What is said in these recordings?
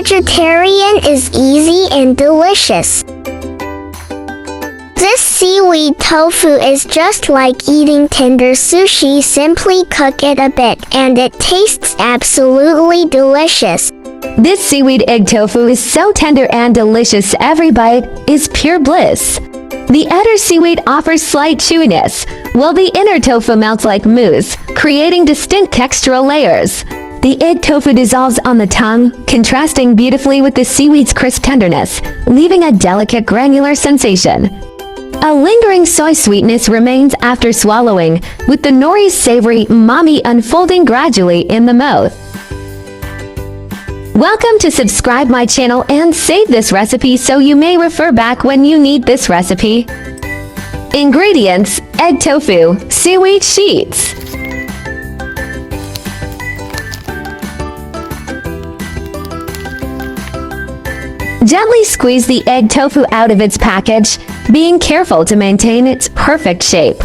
vegetarian is easy and delicious. This seaweed tofu is just like eating tender sushi. Simply cook it a bit and it tastes absolutely delicious. This seaweed egg tofu is so tender and delicious, every bite is pure bliss. The outer seaweed offers slight chewiness, while the inner tofu melts like mousse, creating distinct textural layers. The egg tofu dissolves on the tongue, contrasting beautifully with the seaweed's crisp tenderness, leaving a delicate granular sensation. A lingering soy sweetness remains after swallowing, with the nori's savory umami unfolding gradually in the mouth. Welcome to subscribe my channel and save this recipe so you may refer back when you need this recipe. Ingredients: egg tofu, seaweed sheets. Gently squeeze the egg tofu out of its package, being careful to maintain its perfect shape.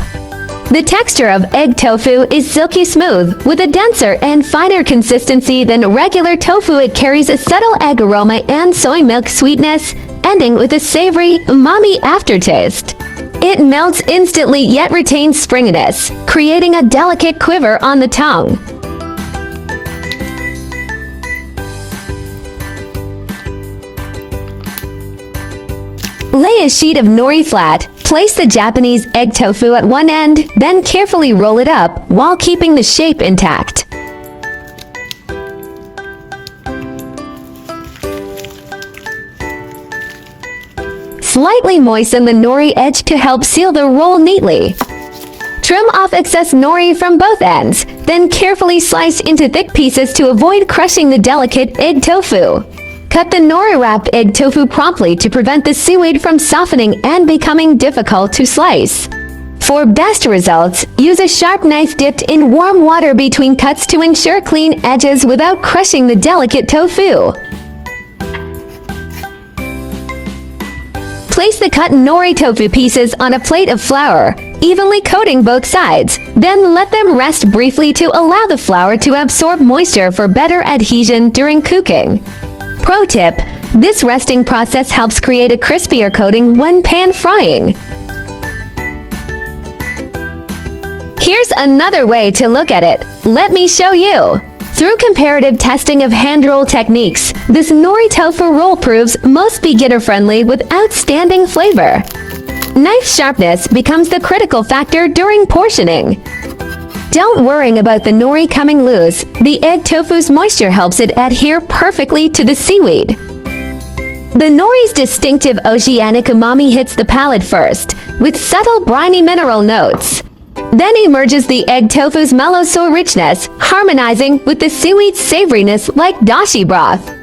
The texture of egg tofu is silky smooth, with a denser and finer consistency than regular tofu. It carries a subtle egg aroma and soy milk sweetness, ending with a savory, umami aftertaste. It melts instantly yet retains springiness, creating a delicate quiver on the tongue. Lay a sheet of nori flat. Place the Japanese egg tofu at one end, then carefully roll it up while keeping the shape intact. Slightly moisten the nori edge to help seal the roll neatly. Trim off excess nori from both ends, then carefully slice into thick pieces to avoid crushing the delicate egg tofu. Cut the nori-wrapped egg tofu promptly to prevent the seaweed from softening and becoming difficult to slice. For best results, use a sharp knife dipped in warm water between cuts to ensure clean edges without crushing the delicate tofu. Place the cut nori tofu pieces on a plate of flour, evenly coating both sides. Then let them rest briefly to allow the flour to absorb moisture for better adhesion during cooking. Pro tip: this resting process helps create a crispier coating when pan frying. Here's another way to look at it. Let me show you. Through comparative testing of hand roll techniques, this nori tofu roll proves most beginner-friendly with outstanding flavor. Knife sharpness becomes the critical factor during portioning. Don't worry about the nori coming loose. The egg tofu's moisture helps it adhere perfectly to the seaweed. The nori's distinctive oceanic umami hits the palate first, with subtle briny mineral notes. Then emerges the egg tofu's mellow soy richness, harmonizing with the seaweed's savoriness like dashi broth.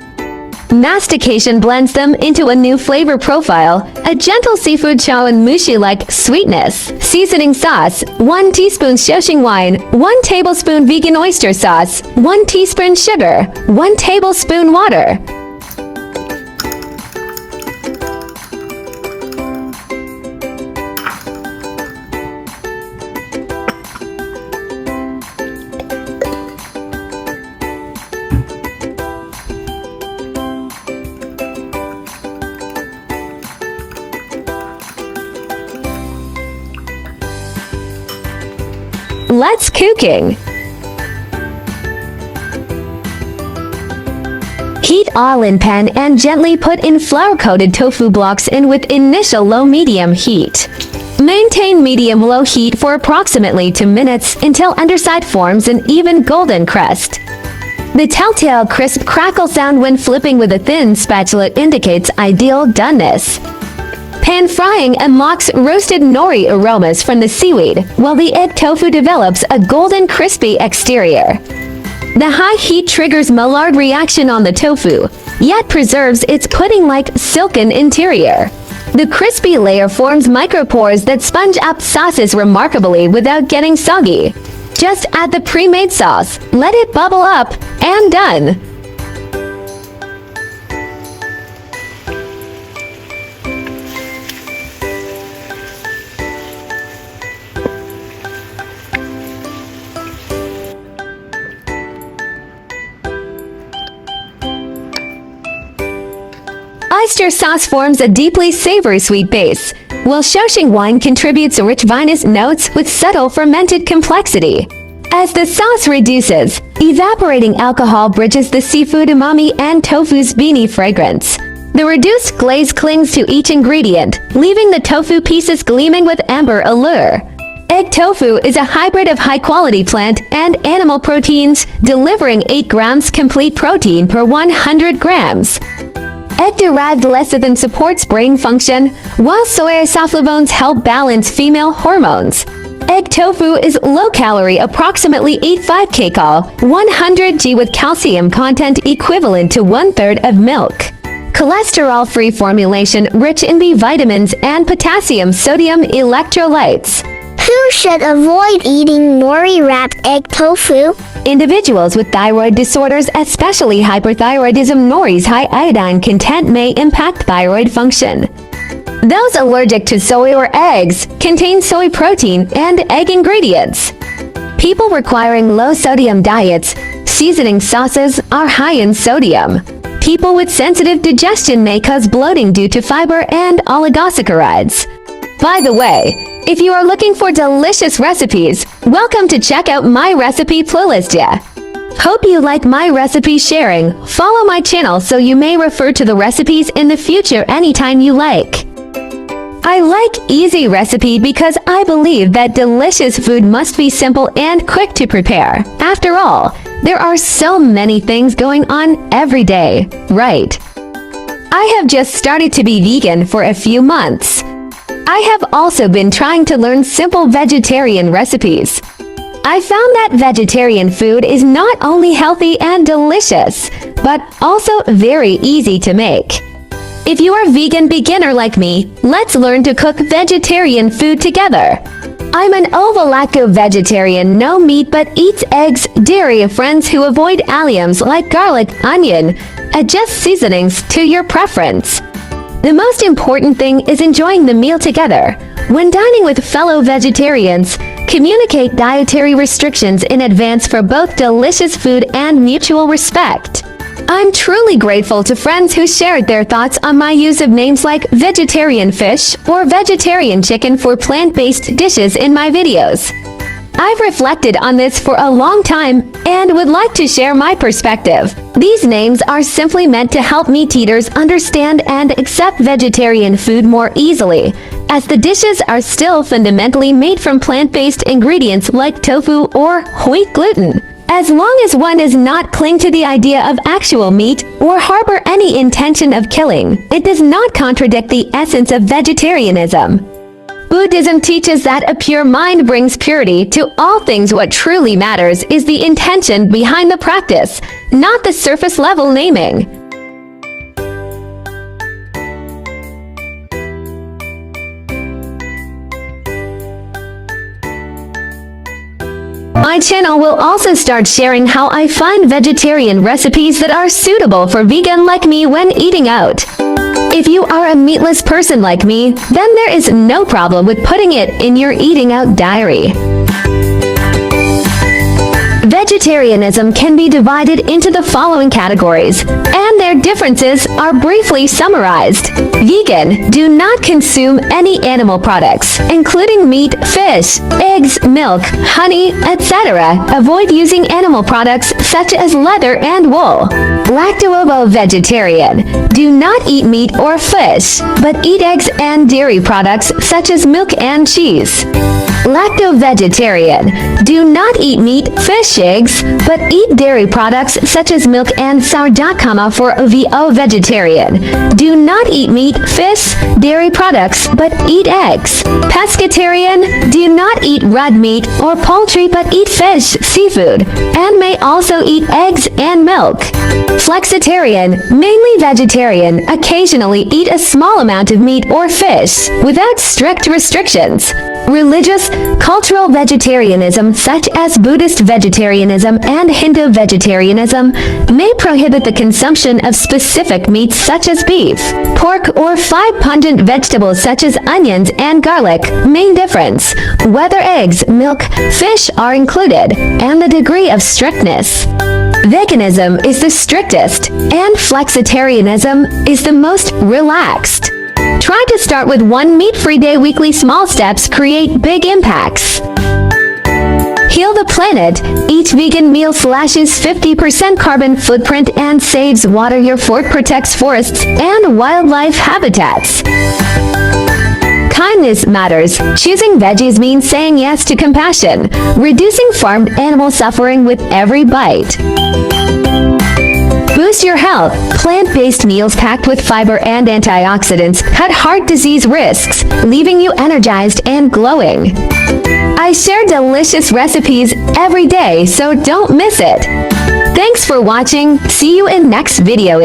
Mastication blends them into a new flavor profile, a gentle seafood chow and mushi-like sweetness. Seasoning sauce: 1 teaspoon shoshing wine, 1 tablespoon vegan oyster sauce, 1 teaspoon sugar, 1 tablespoon water. Let's cooking. Heat oil in pan and gently put in flour-coated tofu blocks in with initial low-medium heat. Maintain medium-low heat for approximately 2 minutes until underside forms an even golden crust. The telltale crisp crackle sound when flipping with a thin spatula indicates ideal doneness. Pan frying unlocks roasted nori aromas from the seaweed, while the egg tofu develops a golden crispy exterior. The high heat triggers Maillard reaction on the tofu, yet preserves its pudding-like silken interior. The crispy layer forms micropores that sponge up sauces remarkably without getting soggy. Just add the pre-made sauce, let it bubble up, and done! Oyster sauce forms a deeply savory sweet base, while Shoshing wine contributes rich vinous notes with subtle fermented complexity. As the sauce reduces, evaporating alcohol bridges the seafood umami and tofu's beany fragrance. The reduced glaze clings to each ingredient, leaving the tofu pieces gleaming with amber allure. Egg tofu is a hybrid of high-quality plant and animal proteins, delivering 8 grams complete protein per 100 grams. Egg-derived lecithin supports brain function, while soy isoflavones help balance female hormones. Egg tofu is low-calorie, approximately 85 kcal, 100 g with calcium content equivalent to 1/3 of milk. Cholesterol-free formulation rich in B vitamins and potassium sodium electrolytes. Who should avoid eating nori-wrapped egg tofu? Individuals with thyroid disorders, especially hyperthyroidism. Nori's high iodine content may impact thyroid function. Those allergic to soy or eggs contain soy protein and egg ingredients. People requiring low-sodium diets, seasoning sauces are high in sodium. People with sensitive digestion may cause bloating due to fiber and oligosaccharides. By the way, if you are looking for delicious recipes, welcome to check out my recipe playlist. Hope you like my recipe sharing. Follow my channel so you may refer to the recipes in the future anytime you like. I like easy recipe because I believe that delicious food must be simple and quick to prepare. After all, there are so many things going on every day, right? I have just started to be vegan for a few months. I have also been trying to learn simple vegetarian recipes. I found that vegetarian food is not only healthy and delicious, but also very easy to make. If you are a vegan beginner like me, let's learn to cook vegetarian food together. I'm an ovo-lacto vegetarian, no meat but eats eggs, dairy. Friends who avoid alliums like garlic, onion. Adjust seasonings to your preference. The most important thing is enjoying the meal together. When dining with fellow vegetarians, communicate dietary restrictions in advance for both delicious food and mutual respect. I'm truly grateful to friends who shared their thoughts on my use of names like vegetarian fish or vegetarian chicken for plant-based dishes in my videos. I've reflected on this for a long time and would like to share my perspective. These names are simply meant to help meat eaters understand and accept vegetarian food more easily, as the dishes are still fundamentally made from plant-based ingredients like tofu or wheat gluten. As long as one does not cling to the idea of actual meat or harbor any intention of killing, it does not contradict the essence of vegetarianism. Buddhism teaches that a pure mind brings purity to all things. What truly matters is the intention behind the practice, not the surface-level naming. My channel will also start sharing how I find vegetarian recipes that are suitable for vegan like me when eating out. If you are a meatless person like me, then there is no problem with putting it in your eating out diary. Vegetarianism can be divided into the following categories, and their differences are briefly summarized. Vegan: do not consume any animal products, including meat, fish, eggs, milk, honey, etc. Avoid using animal products such as leather and wool. Lacto-ovo-vegetarian: do not eat meat or fish, but eat eggs and dairy products such as milk and cheese. Lacto-vegetarian: do not eat meat, fish, eggs, but eat dairy products such as milk and sourdough. For VO-vegetarian: do not eat meat, fish, dairy products, but eat eggs. Pescatarian: do not eat red meat or poultry but eat fish, seafood, and may also eat eggs and milk. Flexitarian: mainly vegetarian, occasionally eat a small amount of meat or fish, without strict restrictions. Religious, cultural vegetarianism such as Buddhist vegetarianism and Hindu vegetarianism may prohibit the consumption of specific meats such as beef, pork, or 5 pungent vegetables such as onions and garlic. Main difference: whether eggs, milk, fish are included, and the degree of strictness. Veganism is the strictest, and flexitarianism is the most relaxed. Try to start with 1 meat-free day. Weekly small steps create big impacts. Heal the planet. Each vegan meal slashes 50% carbon footprint and saves water. Your fork protects forests and wildlife habitats. Kindness matters. Choosing veggies means saying yes to compassion, reducing farmed animal suffering with every bite. Boost your health. Plant-based meals packed with fiber and antioxidants cut heart disease risks, leaving you energized and glowing. I share delicious recipes every day, so don't miss it. Thanks for watching. See you in next video.